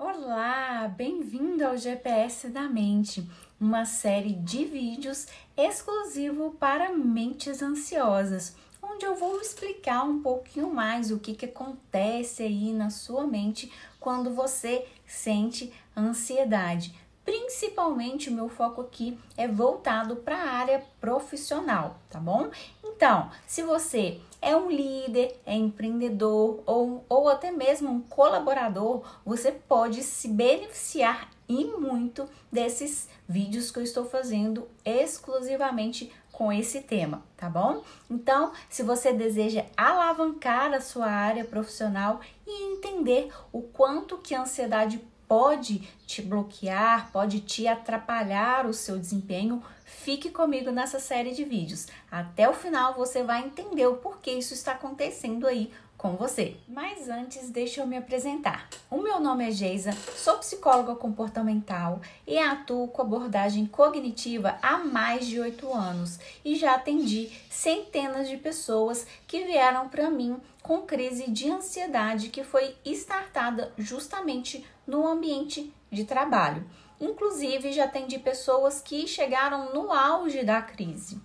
Olá, bem-vindo ao GPS da Mente, uma série de vídeos exclusivo para mentes ansiosas, onde eu vou explicar um pouquinho mais o que acontece aí na sua mente quando você sente ansiedade. Principalmente o meu foco aqui é voltado para a área profissional, tá bom? Então, se você é um líder, é empreendedor ou até mesmo um colaborador, você pode se beneficiar e muito desses vídeos que eu estou fazendo exclusivamente com esse tema, tá bom? Então, se você deseja alavancar a sua área profissional e entender o quanto que a ansiedade pode te bloquear, pode te atrapalhar o seu desempenho, fique comigo nessa série de vídeos. Até o final você vai entender o porquê isso está acontecendo aí com você. Mas antes, deixa eu me apresentar. O meu nome é Geisa, sou psicóloga comportamental e atuo com abordagem cognitiva há mais de 8 anos e já atendi centenas de pessoas que vieram para mim com crise de ansiedade que foi startada justamente no ambiente de trabalho. Inclusive, já atendi pessoas que chegaram no auge da crise.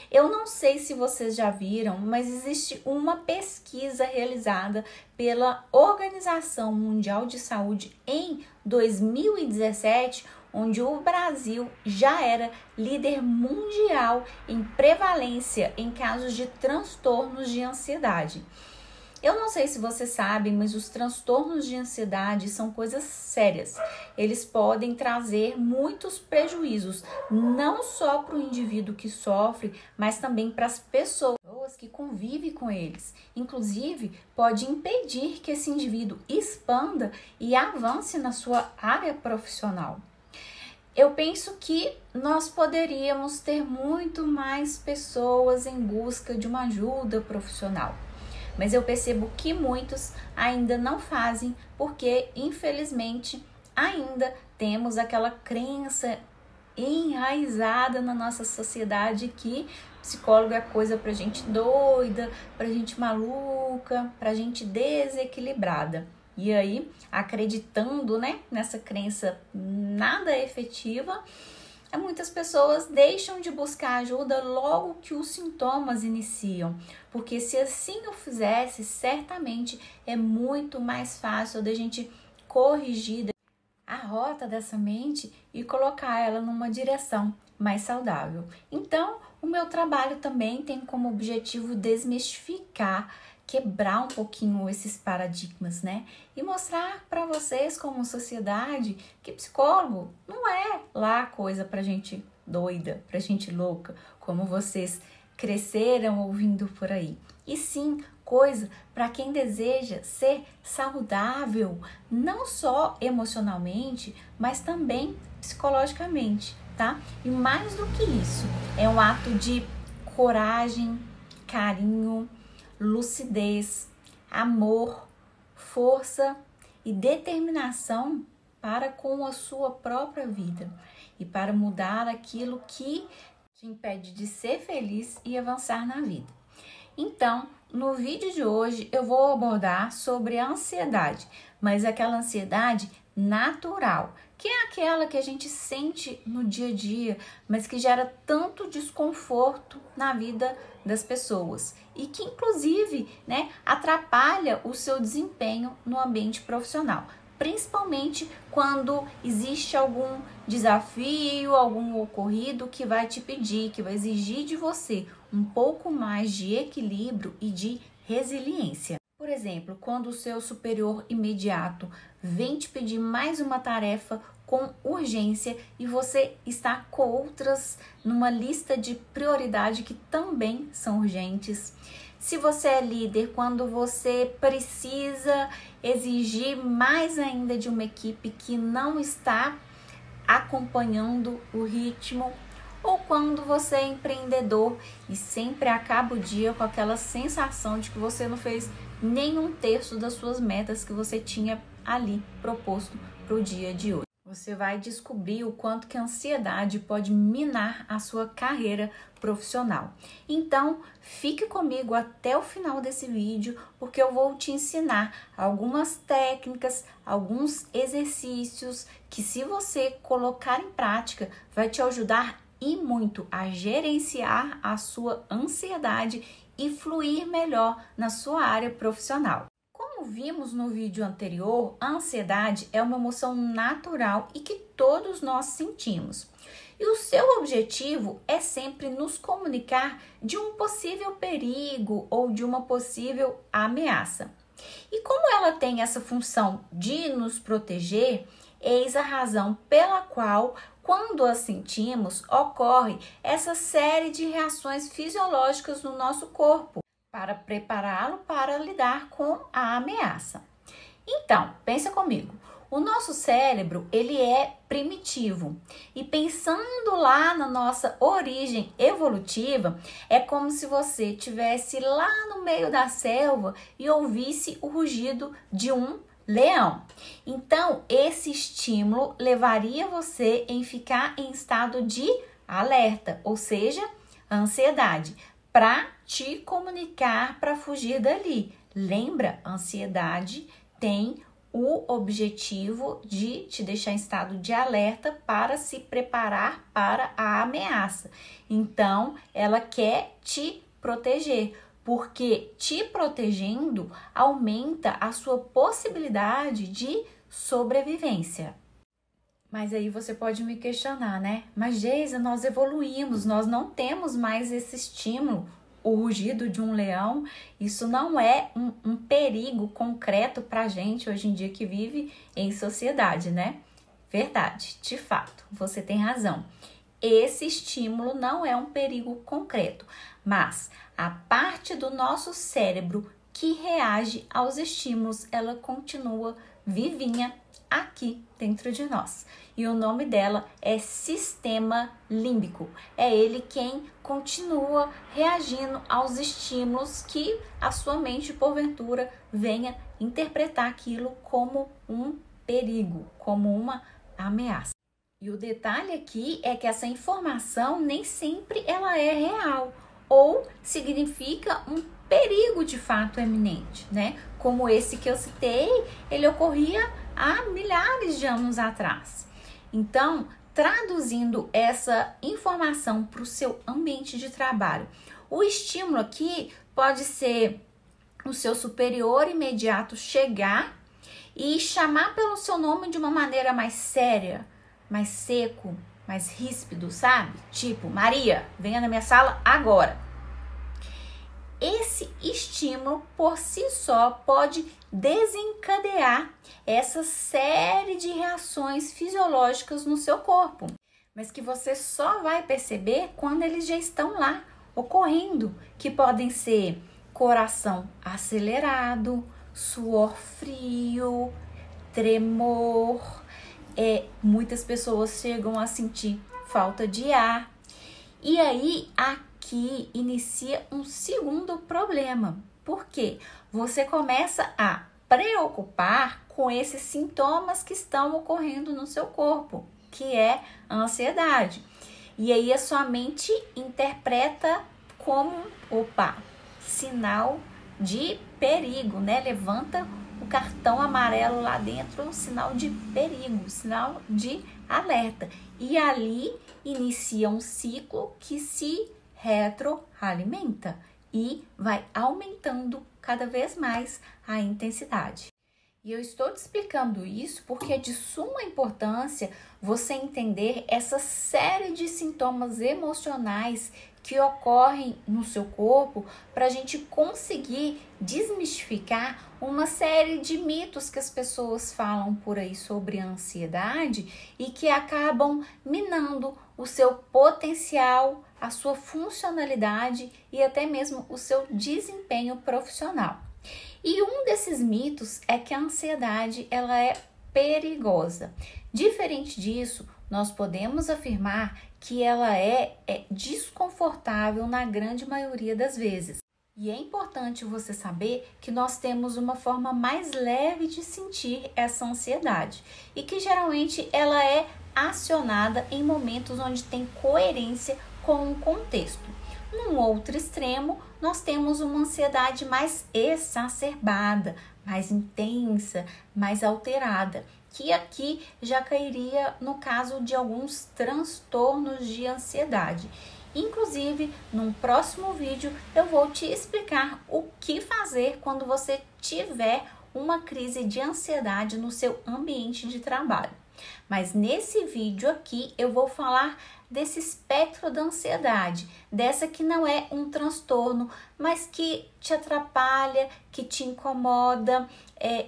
Eu não sei se vocês já viram, mas existe uma pesquisa realizada pela Organização Mundial de Saúde em 2017, onde o Brasil já era líder mundial em prevalência em casos de transtornos de ansiedade. Eu não sei se vocês sabem, mas os transtornos de ansiedade são coisas sérias. Eles podem trazer muitos prejuízos, não só para o indivíduo que sofre, mas também para as pessoas que convivem com eles. Inclusive, pode impedir que esse indivíduo expanda e avance na sua área profissional. Eu penso que nós poderíamos ter muito mais pessoas em busca de uma ajuda profissional. Mas eu percebo que muitos ainda não fazem porque, infelizmente, ainda temos aquela crença enraizada na nossa sociedade que psicólogo é coisa pra gente doida, pra gente maluca, pra gente desequilibrada. E aí, acreditando, nessa crença nada efetiva, muitas pessoas deixam de buscar ajuda logo que os sintomas iniciam, porque se assim eu fizesse, certamente é muito mais fácil da gente corrigir a rota dessa mente e colocar ela numa direção mais saudável. Então, o meu trabalho também tem como objetivo desmistificar, quebrar um pouquinho esses paradigmas, e mostrar para vocês como sociedade que psicólogo não é lá coisa pra gente doida, pra gente louca, como vocês cresceram ouvindo por aí. E sim, coisa para quem deseja ser saudável, não só emocionalmente, mas também psicologicamente, tá? E mais do que isso, é um ato de coragem, carinho, lucidez, amor, força e determinação para com a sua própria vida e para mudar aquilo que te impede de ser feliz e avançar na vida. Então, no vídeo de hoje eu vou abordar sobre a ansiedade, mas aquela ansiedade natural, que é aquela que a gente sente no dia a dia, mas que gera tanto desconforto na vida das pessoas e que inclusive, atrapalha o seu desempenho no ambiente profissional, principalmente quando existe algum desafio, algum ocorrido que vai te pedir, que vai exigir de você um pouco mais de equilíbrio e de resiliência. Por exemplo, quando o seu superior imediato vem te pedir mais uma tarefa com urgência e você está com outras numa lista de prioridade que também são urgentes. Se você é líder, quando você precisa exigir mais ainda de uma equipe que não está acompanhando o ritmo, ou quando você é empreendedor e sempre acaba o dia com aquela sensação de que você não fez nem um terço das suas metas que você tinha ali proposto para o dia de hoje. Você vai descobrir o quanto que a ansiedade pode minar a sua carreira profissional. Então, fique comigo até o final desse vídeo, porque eu vou te ensinar algumas técnicas, alguns exercícios que, se você colocar em prática, vai te ajudar e muito a gerenciar a sua ansiedade e fluir melhor na sua área profissional. Como vimos no vídeo anterior, a ansiedade é uma emoção natural e que todos nós sentimos. E o seu objetivo é sempre nos comunicar de um possível perigo ou de uma possível ameaça. E como ela tem essa função de nos proteger, eis a razão pela qual, quando a sentimos, ocorre essa série de reações fisiológicas no nosso corpo, para prepará-lo para lidar com a ameaça. Então, pensa comigo. O nosso cérebro, ele é primitivo. E pensando lá na nossa origem evolutiva, é como se você estivesse lá no meio da selva e ouvisse o rugido de um leão. Então, esse estímulo levaria você em ficar em estado de alerta, ou seja, ansiedade, para te comunicar para fugir dali. Lembra? A ansiedade tem o objetivo de te deixar em estado de alerta para se preparar para a ameaça. Então, ela quer te proteger, porque te protegendo aumenta a sua possibilidade de sobrevivência. Mas aí você pode me questionar, né? Mas Geisa, nós evoluímos, nós não temos mais esse estímulo, o rugido de um leão. Isso não é um perigo concreto pra gente hoje em dia que vive em sociedade, né? Verdade, de fato, você tem razão. Esse estímulo não é um perigo concreto, mas a parte do nosso cérebro que reage aos estímulos, ela continua vivinha aqui dentro de nós. E o nome dela é sistema límbico. É ele quem continua reagindo aos estímulos que a sua mente, porventura, venha interpretar aquilo como um perigo, como uma ameaça. E o detalhe aqui é que essa informação nem sempre ela é real ou significa um perigo de fato eminente, né? Como esse que eu citei, ele ocorria há milhares de anos atrás. Então, traduzindo essa informação para o seu ambiente de trabalho, o estímulo aqui pode ser o seu superior imediato chegar e chamar pelo seu nome de uma maneira mais séria, mais seco, mais ríspido, sabe? Tipo, Maria, venha na minha sala agora. Esse estímulo por si só pode desencadear essa série de reações fisiológicas no seu corpo, mas que você só vai perceber quando eles já estão lá ocorrendo, que podem ser coração acelerado, suor frio, tremor, muitas pessoas chegam a sentir falta de ar. E aí, aqui inicia um segundo problema. Por quê? Você começa a preocupar com esses sintomas que estão ocorrendo no seu corpo, que é a ansiedade. E aí a sua mente interpreta como, sinal de perigo, né? Levanta o cartão amarelo lá dentro, um sinal de perigo, sinal de alerta. E ali inicia um ciclo que se retroalimenta e vai aumentando cada vez mais a intensidade. E eu estou te explicando isso porque é de suma importância você entender essa série de sintomas emocionais que ocorrem no seu corpo para a gente conseguir desmistificar uma série de mitos que as pessoas falam por aí sobre a ansiedade e que acabam minando o seu potencial, a sua funcionalidade e até mesmo o seu desempenho profissional. E um desses mitos é que a ansiedade ela é perigosa. Diferente disso, nós podemos afirmar que ela é desconfortável na grande maioria das vezes. E é importante você saber que nós temos uma forma mais leve de sentir essa ansiedade e que geralmente ela é acionada em momentos onde tem coerência com o contexto. Num outro extremo, nós temos uma ansiedade mais exacerbada, mais intensa, mais alterada, que aqui já cairia no caso de alguns transtornos de ansiedade. Inclusive, num próximo vídeo eu vou te explicar o que fazer quando você tiver uma crise de ansiedade no seu ambiente de trabalho. Mas nesse vídeo aqui eu vou falar desse espectro da ansiedade, dessa que não é um transtorno, mas que te atrapalha, que te incomoda,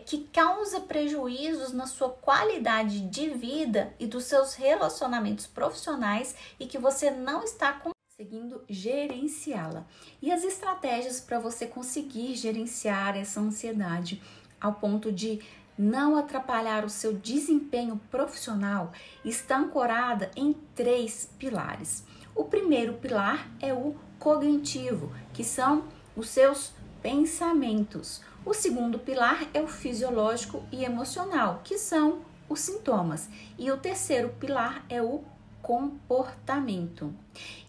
que causa prejuízos na sua qualidade de vida e dos seus relacionamentos profissionais e que você não está conseguindo gerenciá-la. E as estratégias para você conseguir gerenciar essa ansiedade ao ponto de não atrapalhar o seu desempenho profissional está ancorada em 3 pilares. O primeiro pilar é o cognitivo, que são os seus pensamentos. O segundo pilar é o fisiológico e emocional, que são os sintomas. E o terceiro pilar é o comportamento.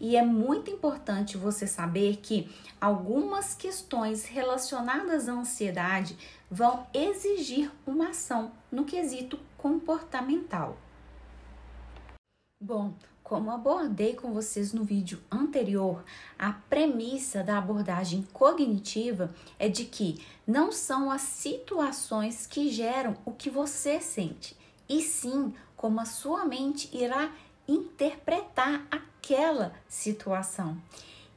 E é muito importante você saber que algumas questões relacionadas à ansiedade vão exigir uma ação no quesito comportamental. Bom, como abordei com vocês no vídeo anterior, a premissa da abordagem cognitiva é de que não são as situações que geram o que você sente, e sim como a sua mente irá interpretar aquela situação.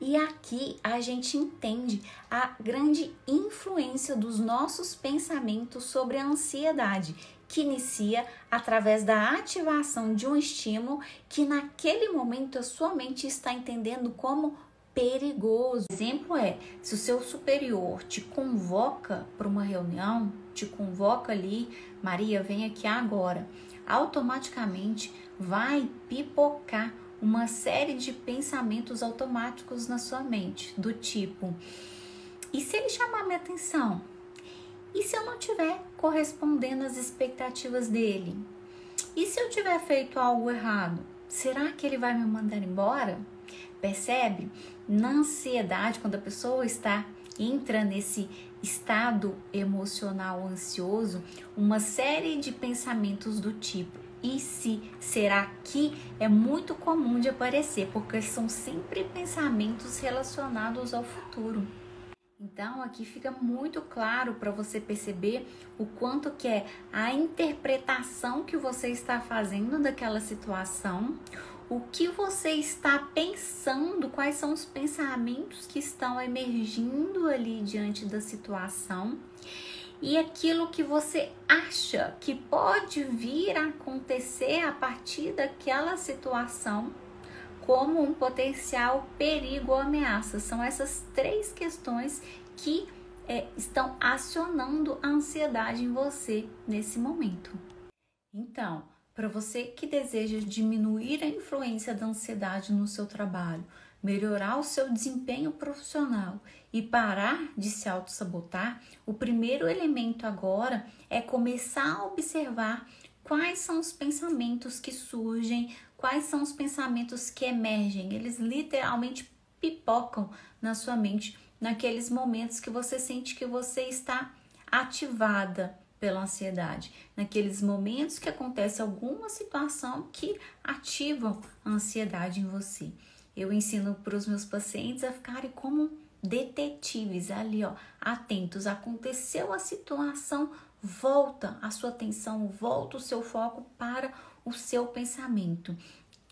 E aqui a gente entende a grande influência dos nossos pensamentos sobre a ansiedade, que inicia através da ativação de um estímulo que naquele momento a sua mente está entendendo como perigoso. O exemplo é, se o seu superior te convoca para uma reunião, te convoca ali, Maria, vem aqui agora, automaticamente vai pipocar uma série de pensamentos automáticos na sua mente, do tipo, e se ele chamar minha atenção? E se eu não estiver correspondendo às expectativas dele? E se eu tiver feito algo errado? Será que ele vai me mandar embora? Percebe? Na ansiedade, quando a pessoa entra nesse estado emocional ansioso, uma série de pensamentos do tipo, e se, será que, é muito comum de aparecer, porque são sempre pensamentos relacionados ao futuro. Então, aqui fica muito claro para você perceber o quanto que é a interpretação que você está fazendo daquela situação, o que você está pensando, quais são os pensamentos que estão emergindo ali diante da situação e aquilo que você acha que pode vir a acontecer a partir daquela situação como um potencial perigo ou ameaça. São essas 3 questões que estão acionando a ansiedade em você nesse momento. Então, para você que deseja diminuir a influência da ansiedade no seu trabalho, melhorar o seu desempenho profissional e parar de se auto-sabotar, o primeiro elemento agora é começar a observar quais são os pensamentos que surgem, quais são os pensamentos que emergem. Eles literalmente pipocam na sua mente naqueles momentos que você sente que você está ativada pela ansiedade, naqueles momentos que acontece alguma situação que ativam a ansiedade em você. Eu ensino para os meus pacientes a ficarem como detetives ali, ó, atentos. Aconteceu a situação, volta a sua atenção, volta o seu foco para o seu pensamento.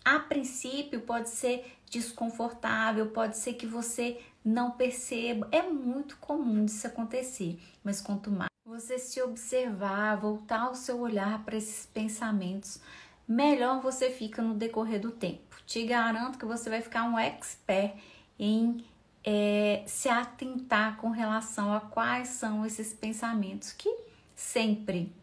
A princípio pode ser desconfortável, pode ser que você não perceba, é muito comum disso acontecer, mas quanto mais você se observar, voltar o seu olhar para esses pensamentos, melhor você fica no decorrer do tempo. Te garanto que você vai ficar um expert em se atentar com relação a quais são esses pensamentos que sempre,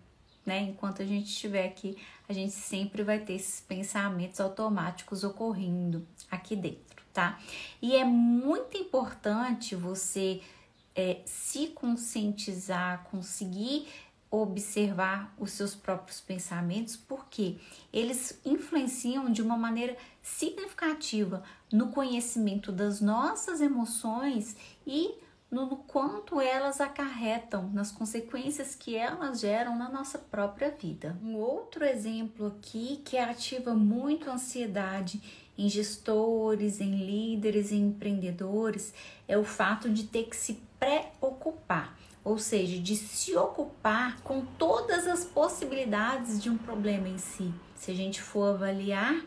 né, enquanto a gente estiver aqui, a gente sempre vai ter esses pensamentos automáticos ocorrendo aqui dentro, tá? E é muito importante você se conscientizar, conseguir observar os seus próprios pensamentos, porque eles influenciam de uma maneira significativa no conhecimento das nossas emoções e no quanto elas acarretam, nas consequências que elas geram na nossa própria vida. Um outro exemplo aqui que ativa muito a ansiedade em gestores, em líderes, em empreendedores, é o fato de ter que se preocupar, ou seja, de se ocupar com todas as possibilidades de um problema em si. Se a gente for avaliar,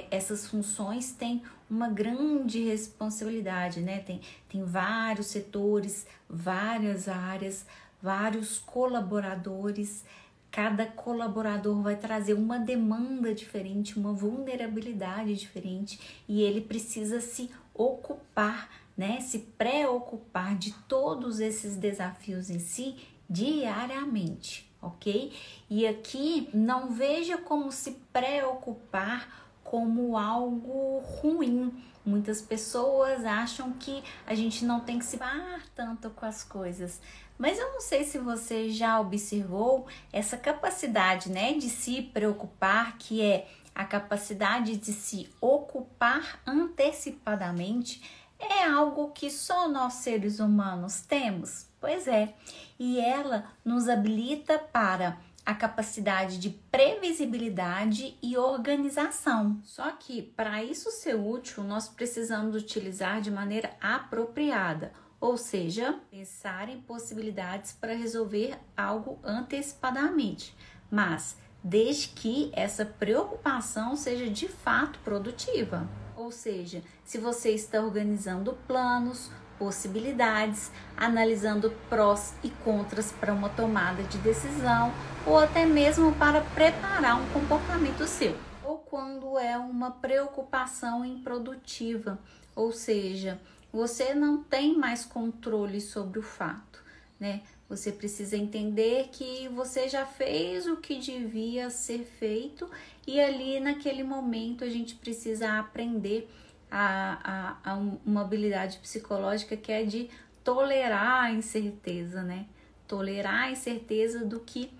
essas funções têm uma grande responsabilidade, né? Tem vários setores, várias áreas, vários colaboradores. Cada colaborador vai trazer uma demanda diferente, uma vulnerabilidade diferente e ele precisa se ocupar, né? Se preocupar de todos esses desafios em si diariamente, ok? E aqui não veja como se preocupar como algo ruim. Muitas pessoas acham que a gente não tem que se preocupar tanto com as coisas. Mas eu não sei se você já observou essa capacidade, né, de se preocupar, que é a capacidade de se ocupar antecipadamente, é algo que só nós seres humanos temos? Pois é, e ela nos habilita para a capacidade de previsibilidade e organização. Só que para isso ser útil, nós precisamos utilizar de maneira apropriada, ou seja, pensar em possibilidades para resolver algo antecipadamente, mas desde que essa preocupação seja de fato produtiva. Ou seja, se você está organizando planos, possibilidades, analisando prós e contras para uma tomada de decisão ou até mesmo para preparar um comportamento seu. Ou quando é uma preocupação improdutiva, ou seja, você não tem mais controle sobre o fato, né? Você precisa entender que você já fez o que devia ser feito e ali naquele momento a gente precisa aprender uma habilidade psicológica que é de tolerar a incerteza, né? Tolerar a incerteza do que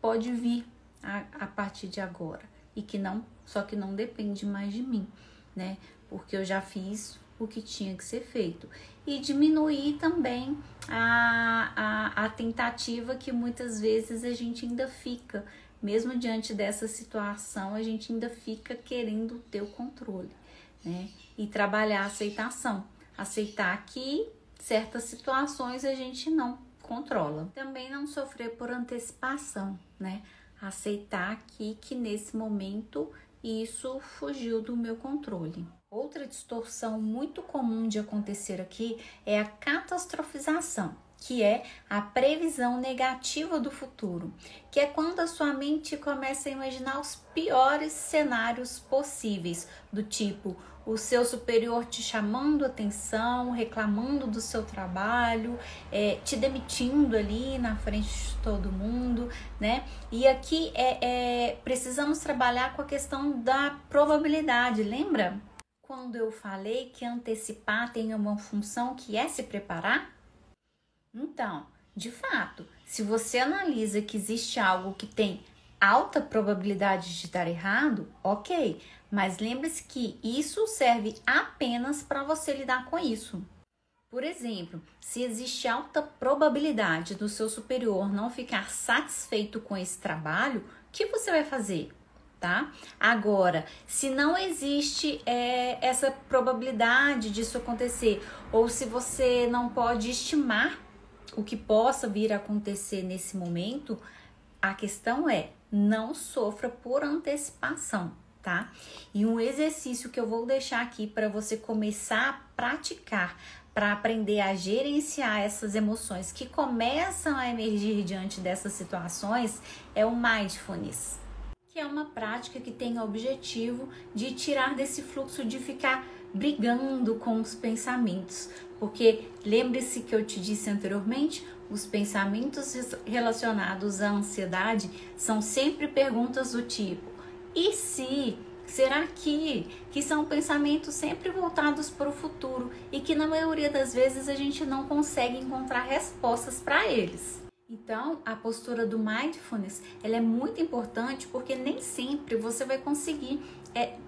pode vir a partir de agora e que não depende mais de mim, né? Porque eu já fiz o que tinha que ser feito. E diminuir também a tentativa que muitas vezes a gente ainda fica, mesmo diante dessa situação, a gente ainda fica querendo ter o controle, né? E trabalhar a aceitação. Aceitar que certas situações a gente não controla. Também não sofrer por antecipação, né? Aceitar que nesse momento isso fugiu do meu controle. Outra distorção muito comum de acontecer aqui é a catastrofização, que é a previsão negativa do futuro, que é quando a sua mente começa a imaginar os piores cenários possíveis, do tipo o seu superior te chamando atenção, reclamando do seu trabalho, te demitindo ali na frente de todo mundo, né? E aqui precisamos trabalhar com a questão da probabilidade, lembra? Quando eu falei que antecipar tem uma função que é se preparar? Então, de fato, se você analisa que existe algo que tem alta probabilidade de dar errado, ok, mas lembre-se que isso serve apenas para você lidar com isso. Por exemplo, se existe alta probabilidade do seu superior não ficar satisfeito com esse trabalho, o que você vai fazer? Tá? Agora, se não existe essa probabilidade disso acontecer, ou se você não pode estimar o que possa vir a acontecer nesse momento, a questão é, não sofra por antecipação, tá? E um exercício que eu vou deixar aqui para você começar a praticar, para aprender a gerenciar essas emoções que começam a emergir diante dessas situações, é o Mindfulness, que é uma prática que tem o objetivo de tirar desse fluxo de ficar brigando com os pensamentos. Porque lembre-se que eu te disse anteriormente, os pensamentos relacionados à ansiedade são sempre perguntas do tipo: e se Será que são pensamentos sempre voltados para o futuro e que na maioria das vezes a gente não consegue encontrar respostas para eles? Então, a postura do Mindfulness, ela é muito importante porque nem sempre você vai conseguir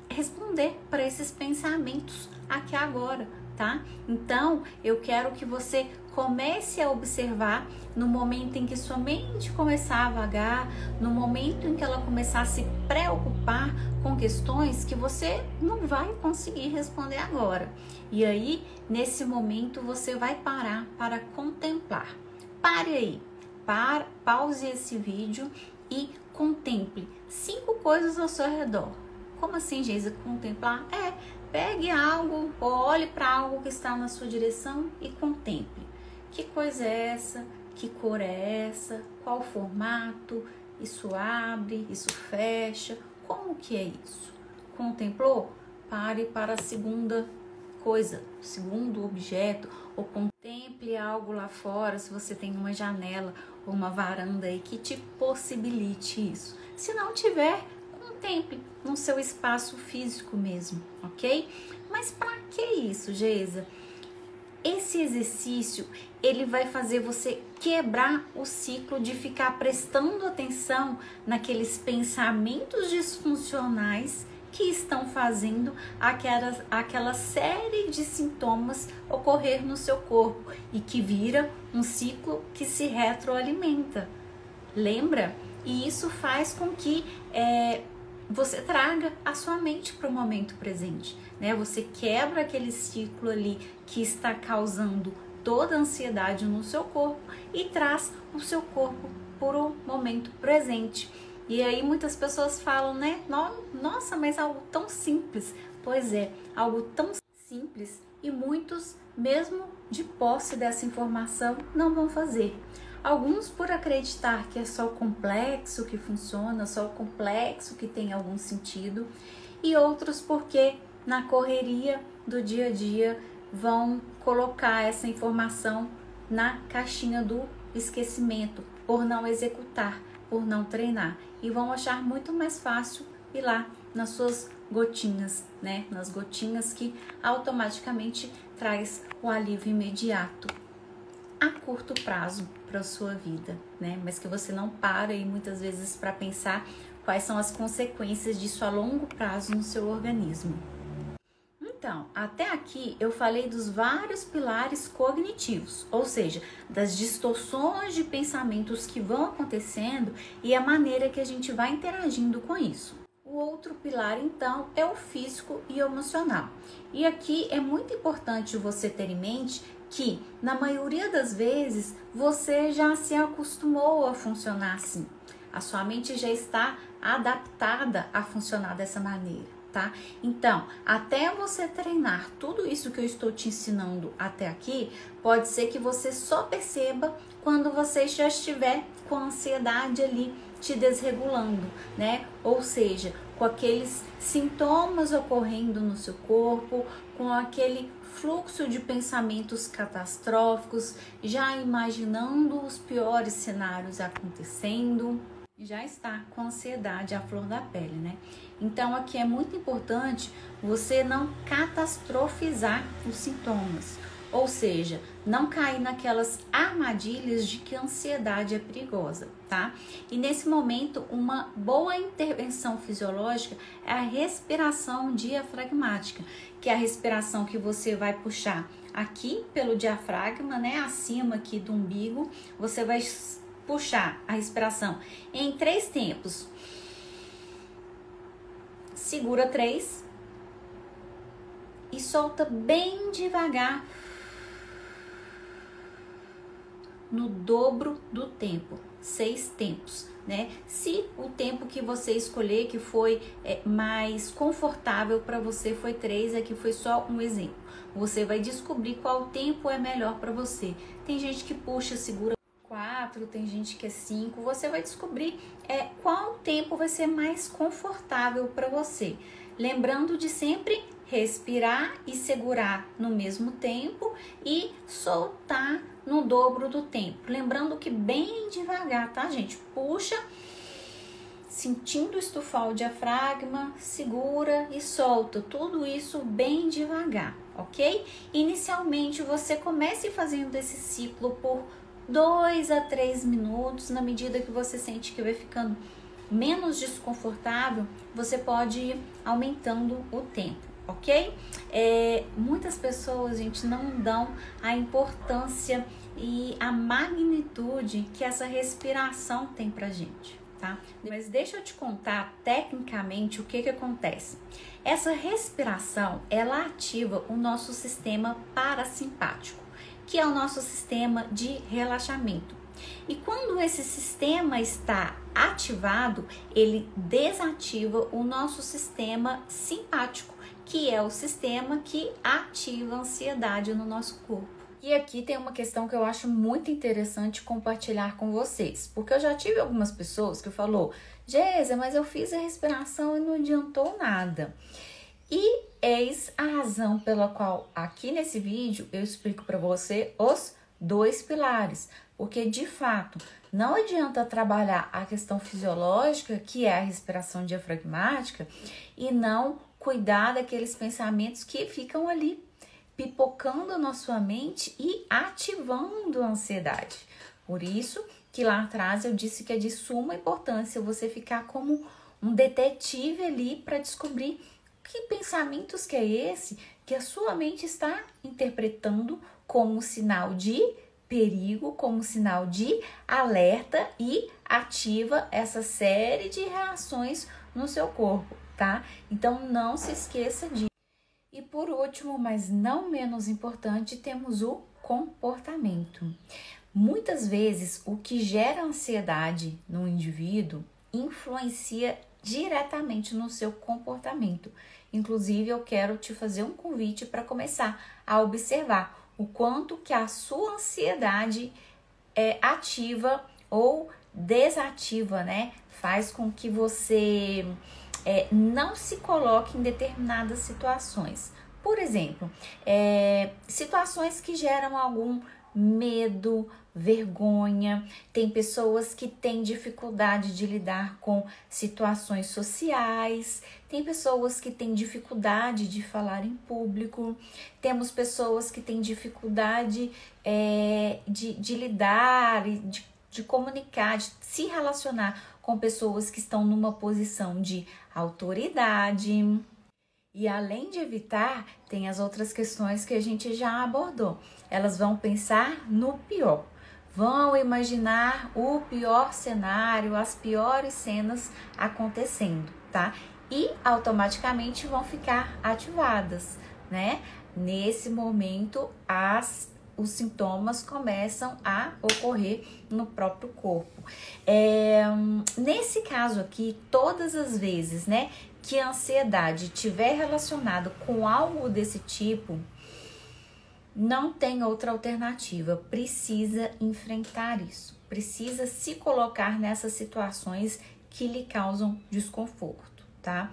responder para esses pensamentos aqui agora, tá? Então, eu quero que você comece a observar no momento em que sua mente começar a vagar, no momento em que ela começar a se preocupar com questões que você não vai conseguir responder agora. E aí, nesse momento, você vai parar para contemplar. Pare aí, pause esse vídeo e contemple 5 coisas ao seu redor. Como assim, Geisa, contemplar? Pegue algo, olhe para algo que está na sua direção e contemple. Que coisa é essa? Que cor é essa? Qual o formato? Isso abre, isso fecha? Como que é isso? Contemplou? Pare para a segunda coisa, segundo objeto, ou contemple algo lá fora, se você tem uma janela ou uma varanda aí que te possibilite isso. Se não tiver, contemple no seu espaço físico mesmo, ok? Mas para que isso, Geisa? Esse exercício, ele vai fazer você quebrar o ciclo de ficar prestando atenção naqueles pensamentos disfuncionais que estão fazendo aquela série de sintomas ocorrer no seu corpo e que vira um ciclo que se retroalimenta. Lembra? E isso faz com que você traga a sua mente para o momento presente, né? Você quebra aquele ciclo ali que está causando toda a ansiedade no seu corpo e traz o seu corpo para o momento presente. E aí muitas pessoas falam, né? Nossa, mas algo tão simples. Pois é, algo tão simples e muitos, mesmo de posse dessa informação, não vão fazer. Alguns por acreditar que é só o complexo que funciona, só o complexo que tem algum sentido, e outros porque na correria do dia a dia vão colocar essa informação na caixinha do esquecimento, por não executar, por não treinar, e vão achar muito mais fácil ir lá nas suas gotinhas, né? Nas gotinhas que automaticamente traz o alívio imediato a curto prazo para a sua vida, né? Mas que você não para aí muitas vezes para pensar quais são as consequências disso a longo prazo no seu organismo. Então, até aqui eu falei dos vários pilares cognitivos, ou seja, das distorções de pensamentos que vão acontecendo e a maneira que a gente vai interagindo com isso. O outro pilar, então, é o físico e emocional. E aqui é muito importante você ter em mente que, na maioria das vezes, você já se acostumou a funcionar assim. A sua mente já está adaptada a funcionar dessa maneira, tá? Então, até você treinar tudo isso que eu estou te ensinando até aqui, pode ser que você só perceba quando você já estiver com a ansiedade ali te desregulando, né? Ou seja, com aqueles sintomas ocorrendo no seu corpo, com aquele fluxo de pensamentos catastróficos, já imaginando os piores cenários acontecendo, já está com ansiedade à flor da pele, né? Então aqui é muito importante você não catastrofizar os sintomas, ou seja, não cair naquelas armadilhas de que a ansiedade é perigosa, tá? E nesse momento, uma boa intervenção fisiológica é a respiração diafragmática, que é a respiração que você vai puxar aqui pelo diafragma, né? Acima aqui do umbigo, você vai puxar a respiração em 3 tempos. Segura 3 e solta bem devagar no dobro do tempo, 6 tempos, né? Se o tempo que você escolher que foi mais confortável para você foi 3, aqui foi só um exemplo. Você vai descobrir qual tempo é melhor para você. Tem gente que puxa, segura 4, tem gente que é 5. Você vai descobrir qual tempo vai ser mais confortável para você. Lembrando de sempre respirar e segurar no mesmo tempo e soltar no dobro do tempo. Lembrando que bem devagar, tá, gente? Puxa, sentindo estufar o diafragma, segura e solta, tudo isso bem devagar, ok? Inicialmente você comece fazendo esse ciclo por 2 a 3 minutos, na medida que você sente que vai ficando menos desconfortável, você pode ir aumentando o tempo, ok? Muitas pessoas, gente, não dão a importância e a magnitude que essa respiração tem pra gente, tá? Mas deixa eu te contar tecnicamente o que acontece. Essa respiração, ela ativa o nosso sistema parasimpático, que é o nosso sistema de relaxamento. E quando esse sistema está ativado, ele desativa o nosso sistema simpático, que é o sistema que ativa a ansiedade no nosso corpo. E aqui tem uma questão que eu acho muito interessante compartilhar com vocês, porque eu já tive algumas pessoas que falou: Geisa, mas eu fiz a respiração e não adiantou nada. E eis a razão pela qual aqui nesse vídeo eu explico para você os 2 pilares, porque de fato não adianta trabalhar a questão fisiológica, que é a respiração diafragmática, e não cuidar daqueles pensamentos que ficam ali pipocando na sua mente e ativando a ansiedade. Por isso que lá atrás eu disse que é de suma importância você ficar como um detetive ali para descobrir que pensamentos que é esse que a sua mente está interpretando como sinal de perigo, como sinal de alerta e ativa essa série de reações no seu corpo, tá? Então não se esqueça disso. E por último, mas não menos importante, temos o comportamento. Muitas vezes o que gera ansiedade no indivíduo influencia diretamente no seu comportamento. Inclusive, eu quero te fazer um convite para começar a observar o quanto que a sua ansiedade é ativa ou desativa, né? Faz com que você não se coloque em determinadas situações. Por exemplo, situações que geram algum medo, vergonha. Tem pessoas que têm dificuldade de lidar com situações sociais, tem pessoas que têm dificuldade de falar em público, temos pessoas que têm dificuldade de lidar, de comunicar, de se relacionar com pessoas que estão numa posição de autoridade. E além de evitar, tem as outras questões que a gente já abordou. Elas vão pensar no pior, vão imaginar o pior cenário, as piores cenas acontecendo, tá? E automaticamente vão ficar ativadas, né? Nesse momento, os sintomas começam a ocorrer no próprio corpo. Nesse caso aqui, todas as vezes, né, que a ansiedade estiver relacionada com algo desse tipo, não tem outra alternativa, precisa enfrentar isso, precisa se colocar nessas situações que lhe causam desconforto, tá?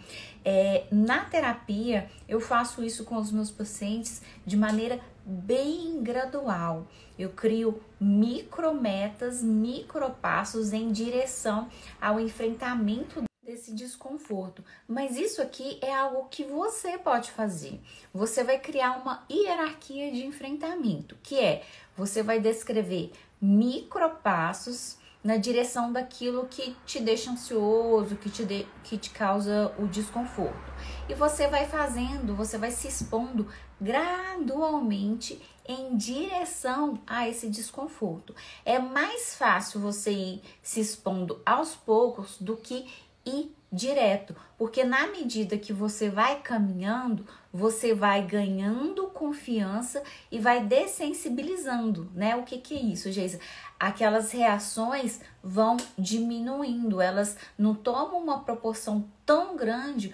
Na terapia, eu faço isso com os meus pacientes de maneira bem gradual. Eu crio micrometas, micropassos em direção ao enfrentamento desse desconforto. Mas isso aqui é algo que você pode fazer. Você vai criar uma hierarquia de enfrentamento, que você vai descrever micropassos na direção daquilo que te deixa ansioso, que te causa o desconforto. E você vai fazendo, você vai se expondo gradualmente em direção a esse desconforto. É mais fácil você ir se expondo aos poucos do que ir direto, porque na medida que você vai caminhando, você vai ganhando confiança e vai dessensibilizando, né? O que é isso, Geisa? Aquelas reações vão diminuindo, elas não tomam uma proporção tão grande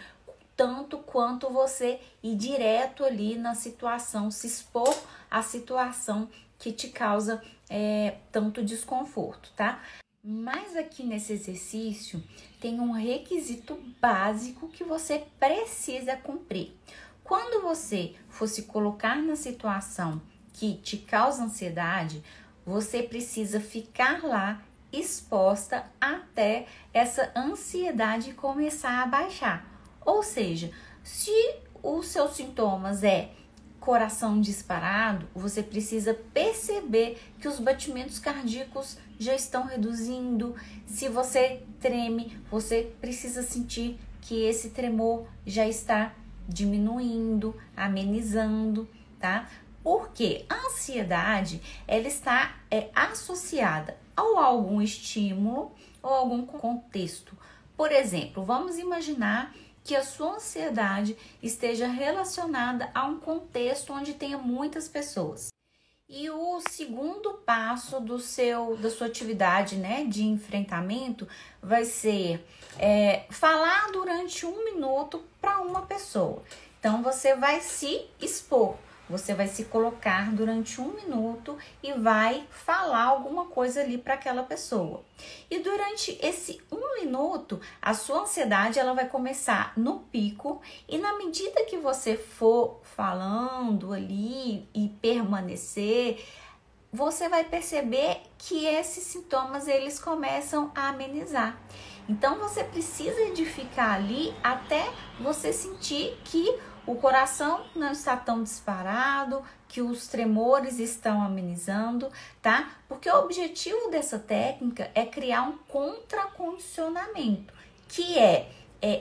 tanto quanto você ir direto ali na situação, se expor à situação que te causa tanto desconforto, tá? Mas aqui nesse exercício tem um requisito básico que você precisa cumprir. Quando você for se colocar na situação que te causa ansiedade, você precisa ficar lá exposta até essa ansiedade começar a baixar. Ou seja, se os seus sintomas é coração disparado, você precisa perceber que os batimentos cardíacos já estão reduzindo. Se você treme, você precisa sentir que esse tremor já está diminuindo, amenizando, tá? Porque a ansiedade, ela está associada a algum estímulo ou algum contexto. Por exemplo, vamos imaginar que a sua ansiedade esteja relacionada a um contexto onde tenha muitas pessoas. E o segundo passo da sua atividade, né, de enfrentamento vai ser falar durante 1 minuto para uma pessoa. Então, você vai se expor. Você vai se colocar durante 1 minuto e vai falar alguma coisa ali para aquela pessoa. E durante esse 1 minuto, a sua ansiedade ela vai começar no pico e na medida que você for falando ali e permanecer, você vai perceber que esses sintomas eles começam a amenizar. Então, você precisa de ficar ali até você sentir que o coração não está tão disparado, que os tremores estão amenizando, tá? Porque o objetivo dessa técnica é criar um contracondicionamento, que é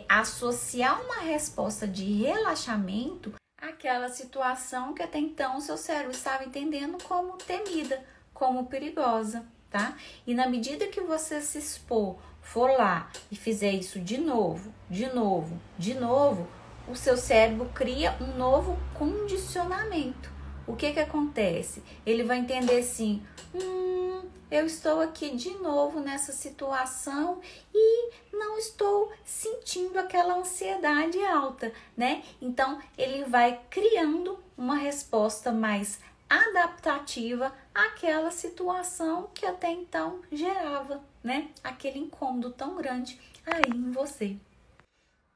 associar uma resposta de relaxamento àquela situação que até então o seu cérebro estava entendendo como temida, como perigosa, tá? E na medida que você se expor, for lá e fizer isso de novo, o seu cérebro cria um novo condicionamento. O que acontece? Ele vai entender assim, eu estou aqui de novo nessa situação e não estou sentindo aquela ansiedade alta, né? Então, ele vai criando uma resposta mais adaptativa àquela situação que até então gerava, né? Aquele incômodo tão grande aí em você.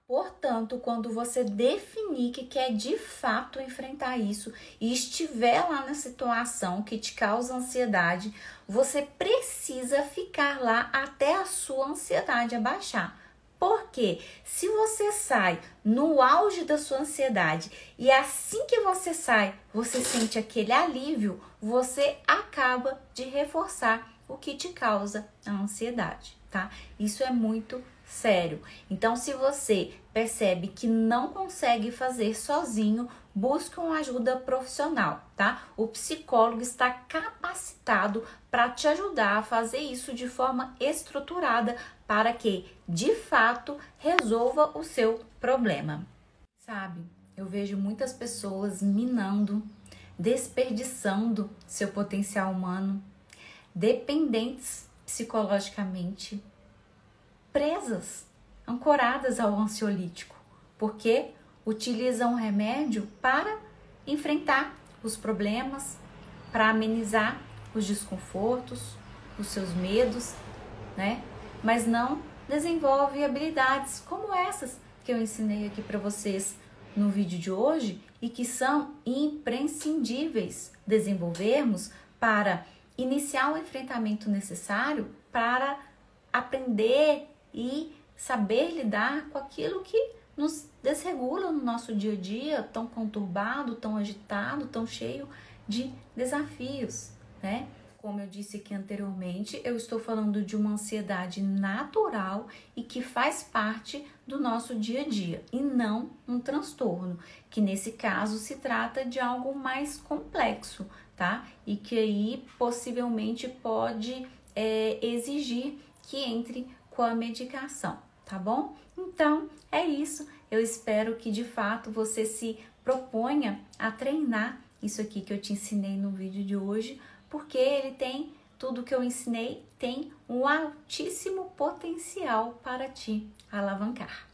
Portanto, quando você definir que quer de fato enfrentar isso e estiver lá na situação que te causa ansiedade, você precisa ficar lá até a sua ansiedade abaixar. Porque se você sai no auge da sua ansiedade e assim que você sai, você sente aquele alívio, você acaba de reforçar o que te causa a ansiedade, tá? Isso é muito sério. Então, se você percebe que não consegue fazer sozinho, busque uma ajuda profissional, tá? O psicólogo está capacitado para te ajudar a fazer isso de forma estruturada para que, de fato, resolva o seu problema. Sabe, eu vejo muitas pessoas minando, desperdiçando seu potencial humano, dependentes psicologicamente, presas, ancoradas ao ansiolítico, porque utilizam o remédio para enfrentar os problemas, para amenizar os desconfortos, os seus medos, né? Mas não desenvolve habilidades como essas que eu ensinei aqui para vocês no vídeo de hoje e que são imprescindíveis desenvolvermos para iniciar o enfrentamento necessário para aprender e saber lidar com aquilo que nos desregula no nosso dia a dia, tão conturbado, tão agitado, tão cheio de desafios, né? Como eu disse aqui anteriormente, eu estou falando de uma ansiedade natural e que faz parte do nosso dia a dia e não um transtorno, que nesse caso se trata de algo mais complexo, tá? E que aí possivelmente pode exigir que entre com a medicação, tá bom? Então, é isso. Eu espero que de fato você se proponha a treinar isso aqui que eu te ensinei no vídeo de hoje, porque ele tem, tudo que eu ensinei tem um altíssimo potencial para te alavancar.